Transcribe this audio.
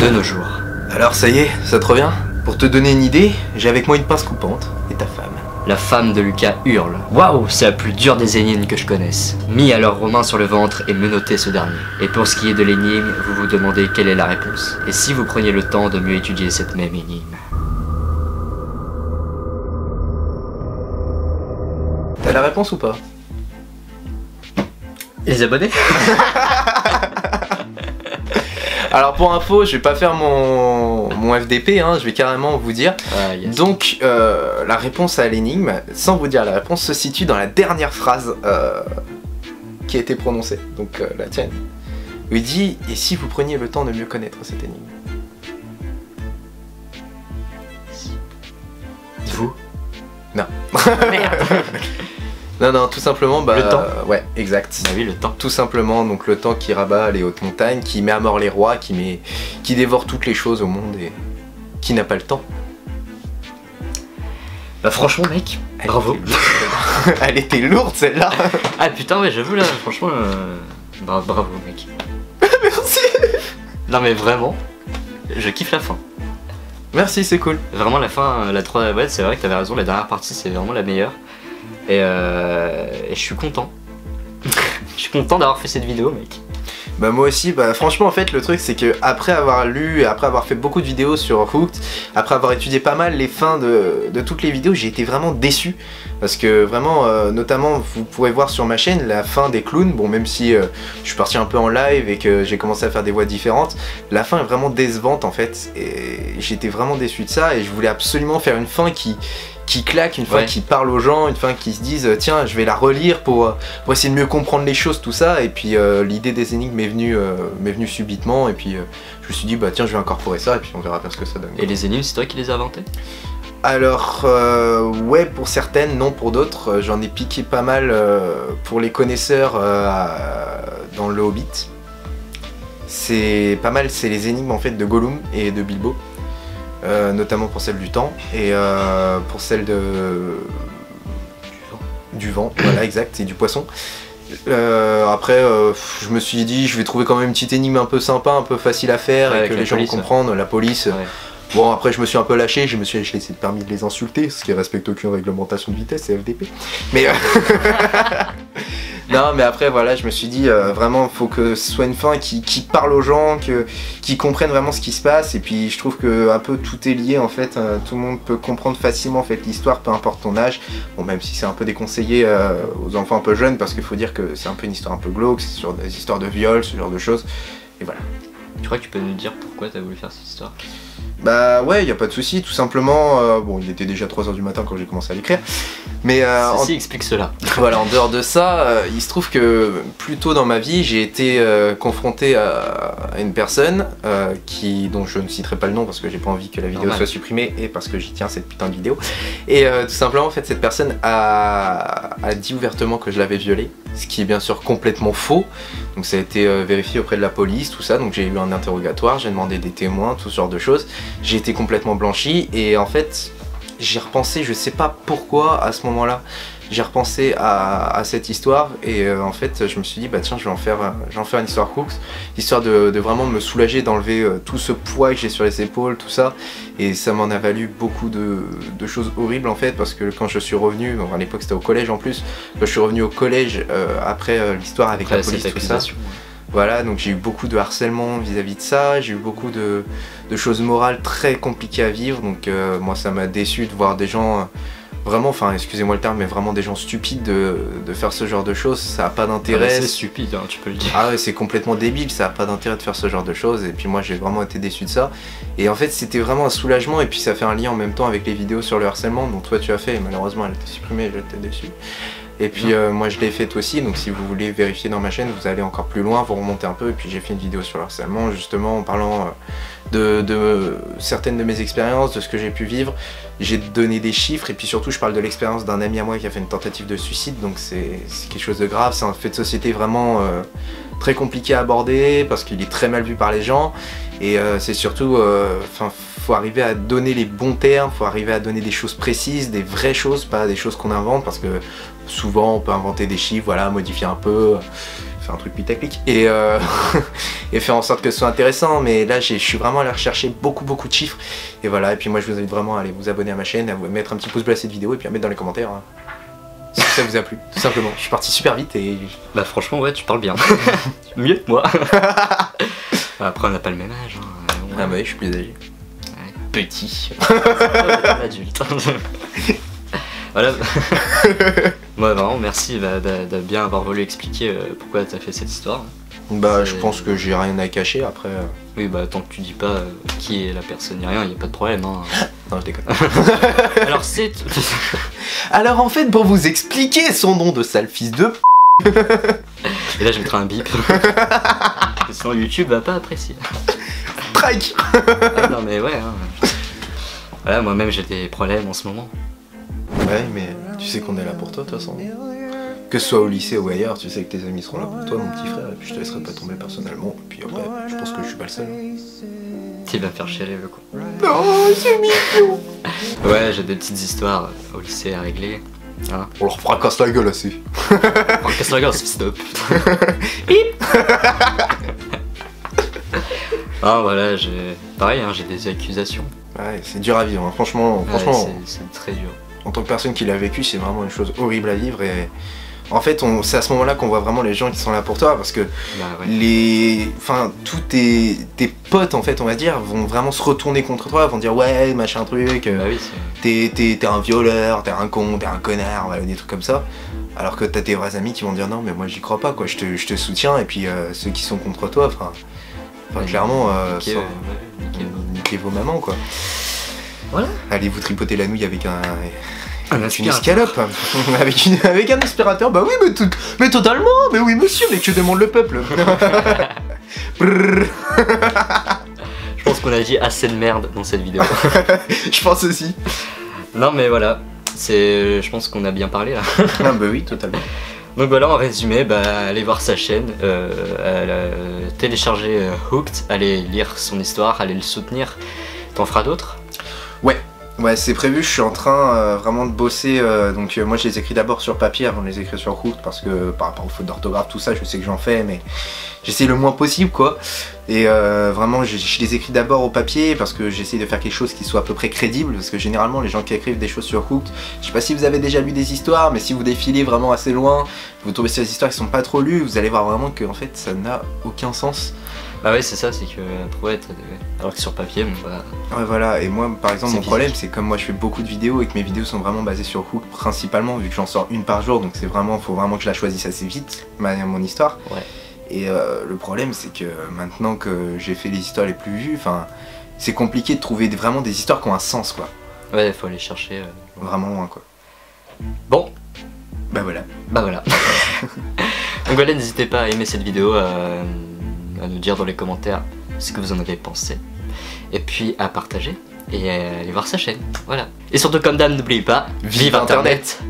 de nos jours. Alors ça y est, ça te revient? Pour te donner une idée, j'ai avec moi une pince coupante et ta femme. La femme de Lucas hurle. Waouh, c'est la plus dure des énigmes que je connaisse. Mis alors Romain sur le ventre et menotté ce dernier. Et pour ce qui est de l'énigme, vous vous demandez quelle est la réponse. Et si vous preniez le temps de mieux étudier cette même énigme. T'as la réponse ou pas? Les abonnés? Alors pour info, je vais pas faire mon FDP, hein, je vais carrément vous dire. Yes. Donc la réponse à l'énigme, sans vous dire la réponse, se situe dans la dernière phrase qui a été prononcée, donc la tienne. Où il dit « Et si vous preniez le temps de mieux connaître cette énigme ?» Vous? Non. Non, tout simplement, bah... Le temps. Ouais, exact. Bah oui, le temps. Tout simplement, donc le temps qui rabat les hautes montagnes, qui met à mort les rois, qui dévore toutes les choses au monde et qui n'a pas le temps. Bah franchement mec, bravo. Elle était lourde celle-là. Ah putain ouais, j'avoue là, franchement, bravo mec. Merci. Non mais vraiment, je kiffe la fin. Merci, c'est cool. Vraiment la fin, la 3, ouais c'est vrai que t'avais raison, la dernière partie c'est vraiment la meilleure. Et je suis content. Je suis content d'avoir fait cette vidéo mec. Bah moi aussi, bah franchement en fait le truc c'est que après avoir lu et après avoir fait beaucoup de vidéos sur Hooked, après avoir étudié pas mal les fins de toutes les vidéos, j'ai été vraiment déçu. Parce que vraiment, notamment vous pourrez voir sur ma chaîne la fin des clowns, bon même si je suis parti un peu en live et que j'ai commencé à faire des voix différentes, la fin est vraiment décevante en fait. Et j'étais vraiment déçu de ça et je voulais absolument faire une fin qui claque, une fin qui parle aux gens, une fin qui se disent tiens je vais la relire pour essayer de mieux comprendre les choses, tout ça. Et puis l'idée des énigmes m'est venue subitement et puis je me suis dit bah tiens je vais incorporer ça et puis on verra bien ce que ça donne. Et les énigmes c'est toi qui les as inventées? Alors ouais pour certaines, non pour d'autres, j'en ai piqué pas mal pour les connaisseurs dans le Hobbit. C'est pas mal, c'est les énigmes en fait de Gollum et de Bilbo. Notamment pour celle du temps et pour celle du vent, voilà exact, et du poisson. Après je me suis dit je vais trouver quand même une petite énigme un peu sympa, un peu facile à faire et que les gens vont comprendre, la police. Ouais. Bon après je me suis un peu lâché, je laissé le permis de les insulter, ce qui respecte aucune réglementation de vitesse, c'est FDP. Mais non mais après voilà, je me suis dit vraiment faut que ce soit une fin qui parle aux gens, qui comprennent vraiment ce qui se passe. Et puis je trouve que un peu tout est lié en fait, tout le monde peut comprendre facilement en fait l'histoire, peu importe ton âge. Bon même si c'est un peu déconseillé aux enfants un peu jeunes parce qu'il faut dire que c'est un peu une histoire un peu glauque, c'est sur des histoires de viol, ce genre de choses. Et voilà. Tu crois que tu peux nous dire pourquoi t'as voulu faire cette histoire? Bah ouais, y a pas de souci, tout simplement, bon il était déjà 3 h du matin quand j'ai commencé à l'écrire, mais ceci explique cela. Voilà, en dehors de ça, il se trouve que plus tôt dans ma vie, j'ai été confronté à une personne dont je ne citerai pas le nom parce que j'ai pas envie que la vidéo soit supprimée et parce que j'y tiens cette putain de vidéo. Et tout simplement, en fait, cette personne a dit ouvertement que je l'avais violée, ce qui est bien sûr complètement faux. Donc ça a été vérifié auprès de la police, tout ça, donc j'ai eu un interrogatoire, j'ai demandé des témoins, tout ce genre de choses. J'ai été complètement blanchi et en fait j'ai repensé, je sais pas pourquoi à ce moment-là, j'ai repensé à cette histoire et en fait je me suis dit bah tiens je vais en faire une histoire Hooked, histoire de vraiment me soulager, d'enlever tout ce poids que j'ai sur les épaules, tout ça. Et ça m'en a valu beaucoup de choses horribles en fait parce que quand je suis revenu, à l'époque c'était au collège en plus, quand je suis revenu au collège après l'histoire avec la police, tout ça. Voilà, donc j'ai eu beaucoup de harcèlement vis-à-vis de ça, j'ai eu beaucoup de choses morales très compliquées à vivre, donc moi ça m'a déçu de voir des gens vraiment, enfin excusez-moi le terme, mais vraiment des gens stupides de faire ce genre de choses, ça a pas d'intérêt. C'est stupide, hein, tu peux le dire. Ah ouais, c'est complètement débile, ça a pas d'intérêt de faire ce genre de choses, et puis moi j'ai vraiment été déçu de ça. Et en fait c'était vraiment un soulagement, et puis ça fait un lien en même temps avec les vidéos sur le harcèlement dont toi tu as fait, et malheureusement elle a été supprimée, j'étais déçu. Et puis moi je l'ai faite aussi, donc si vous voulez vérifier dans ma chaîne, vous allez encore plus loin, vous remontez un peu, et puis j'ai fait une vidéo sur le harcèlement, justement en parlant de certaines de mes expériences, de ce que j'ai pu vivre. J'ai donné des chiffres, et puis surtout je parle de l'expérience d'un ami à moi qui a fait une tentative de suicide, donc c'est quelque chose de grave, c'est un fait de société vraiment très compliqué à aborder, parce qu'il est très mal vu par les gens, et c'est surtout, faut arriver à donner les bons termes, faut arriver à donner des choses précises, des vraies choses, pas des choses qu'on invente, parce que souvent on peut inventer des chiffres, voilà, modifier un peu, faire un truc putaclic et, et faire en sorte que ce soit intéressant. Mais là, je suis vraiment allé rechercher beaucoup de chiffres. Et voilà, et puis moi je vous invite vraiment à aller vous abonner à ma chaîne, à vous mettre un petit pouce bleu à cette vidéo et puis à mettre dans les commentaires hein, si ça vous a plu, tout simplement. Je suis parti super vite et... Bah franchement ouais, tu parles bien. Mieux que moi. Après on n'a pas le même âge. Hein. Ah bah oui, je suis plus âgé. Ouais. Petit. Adulte. Voilà. Ouais, vraiment merci de bien avoir voulu expliquer pourquoi t'as fait cette histoire. Bah je pense que j'ai rien à cacher après. Oui bah tant que tu dis pas qui est la personne ni rien, y a pas de problème hein. Non je déconne. Alors c'est... Alors en fait pour vous expliquer son nom de sale fils de Et là je mettrai un bip. Sinon YouTube va pas apprécier. Strike. Ah, non mais ouais hein. Voilà moi-même j'ai des problèmes en ce moment. Ouais mais tu sais qu'on est là pour toi de toute façon. Que ce soit au lycée ou ailleurs, tu sais que tes amis seront là pour toi mon petit frère. Et puis je te laisserai pas tomber personnellement. Et puis après je pense que je suis pas le seul. Tu vas me faire chialer le coup. Non c'est mignon. Ouais j'ai des petites histoires au lycée à régler. Hein. On leur fracasse la gueule assez. On casse la gueule fils de pute. Ah voilà j'ai... Pareil hein, j'ai des accusations. Ouais c'est dur à vivre hein. Franchement ouais, c'est très dur. En tant que personne qui l'a vécu c'est vraiment une chose horrible à vivre et... En fait, c'est à ce moment-là qu'on voit vraiment les gens qui sont là pour toi parce que bah, ouais. tous tes potes, en fait, on va dire, vont vraiment se retourner contre toi, vont dire ouais, machin truc, bah oui, t'es un violeur, t'es un con, t'es un connard, voilà, des trucs comme ça. Alors que t'as tes vrais amis qui vont dire non, mais moi j'y crois pas, quoi, je te soutiens, et puis ceux qui sont contre toi, enfin clairement, niquez vos mamans, quoi. Voilà. Allez vous tripoter la nouille avec une escalope. avec un aspirateur, bah oui, mais totalement, mais oui monsieur, mais que demande le peuple. Je pense qu'on a dit assez de merde dans cette vidéo. Je pense aussi. Non mais voilà, je pense qu'on a bien parlé là. Ah bah oui, totalement. Donc voilà, en résumé, allez voir sa chaîne, télécharger Hooked, allez lire son histoire, allez le soutenir. T'en feras d'autres ? Ouais, c'est prévu, je suis en train vraiment de bosser, donc moi je les écris d'abord sur papier avant de les écrire sur Hooked parce que par rapport aux fautes d'orthographe, tout ça, je sais que j'en fais, mais j'essaie le moins possible quoi. Et vraiment je les écris d'abord au papier parce que j'essaie de faire quelque chose qui soit à peu près crédible, parce que généralement les gens qui écrivent des choses sur Hooked, je sais pas si vous avez déjà lu des histoires, mais si vous défilez vraiment assez loin, vous tombez sur des histoires qui sont pas trop lues, vous allez voir vraiment que en fait ça n'a aucun sens. Bah ouais c'est ça, c'est que alors que sur papier bon bah... Ouais voilà, et moi par exemple mon problème c'est comme moi je fais beaucoup de vidéos et que mes vidéos sont vraiment basées sur Hooked principalement vu que j'en sors une par jour, donc c'est vraiment, faut vraiment que je la choisisse assez vite, mon histoire. Ouais. Et le problème c'est que maintenant que j'ai fait les histoires les plus vues, enfin c'est compliqué de trouver vraiment des histoires qui ont un sens quoi. Ouais, faut aller chercher vraiment loin quoi. Bon. Bah voilà. Bah voilà. Donc voilà, n'hésitez pas à aimer cette vidéo, à nous dire dans les commentaires ce que vous en avez pensé. Et puis à partager et à aller voir sa chaîne. Voilà. Et surtout comme d'hab, n'oubliez pas, vive Internet.